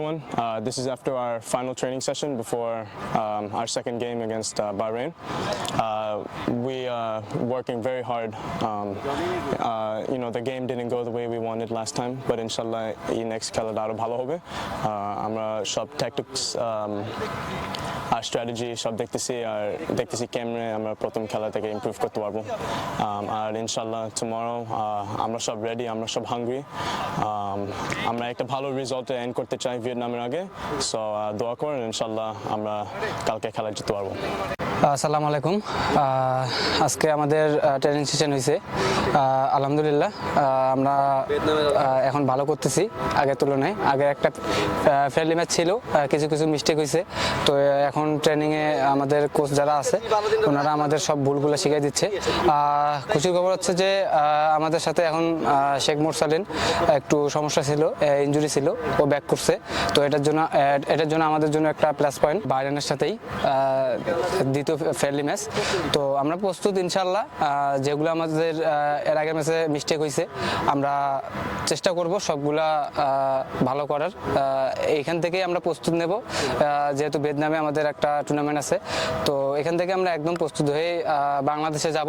Everyone, this is after our final training session before our second game against Bahrain. We are working very hard. The game didn't go the way we wanted last time, but inshallah, next খেলাটা আরো ভালো হবে. আমরা সব tactics আর strategy সব দেখতেছি কেমনে আমরা প্রথম খেলা থেকে ইমপ্রুভ করতে পারবো আর ইনশাল্লাহ টুমরো আমরা সব রেডি আমরা সব হাংরি আমরা একটা ভালো রেজাল্টে এন্ড করতে চাই ভিয়েতনামের আগে সো দোয়া করেন ইনশাল্লাহ আমরা কালকে খেলা জিততে পারবো আসসালামু আলাইকুম আজকে আমাদের ট্রেনিং সেশন হয়েছে আলহামদুলিল্লাহ আমরা এখন ভালো করতেছি আগের তুলনায় আগে একটা ফ্রেন্ডলি ম্যাচ ছিল কিছু মিস্টেক হয়েছে তো এখন ট্রেনিংয়ে আমাদের কোচ যারা আছে ওনারা আমাদের সব ভুলগুলো শিখিয়ে দিচ্ছে খুশির খবর হচ্ছে যে আমাদের সাথে এখন শেখ মোরসালিন একটু সমস্যা ছিল ইনজুরি ছিল ও ব্যাক করছে তো এটার জন্য আমাদের জন্য একটা প্লাস পয়েন্ট বাহরাইনের সাথেই দ্বিতীয় ফ্রেন্ডলি ম্যাচ তো আমরা প্রস্তুত ইনশাল্লাহ যেগুলো আমাদের এর আগের ম্যাচে মিস্টেক হয়েছে আমরা চেষ্টা করব সবগুলা ভালো করার এইখান থেকেই আমরা প্রস্তুত নেব যেহেতু ভিয়েতনামে আমাদের একটা টুর্নামেন্ট আছে তো এখান থেকে আমরা একদম প্রস্তুত হয়ে বাংলাদেশে যাব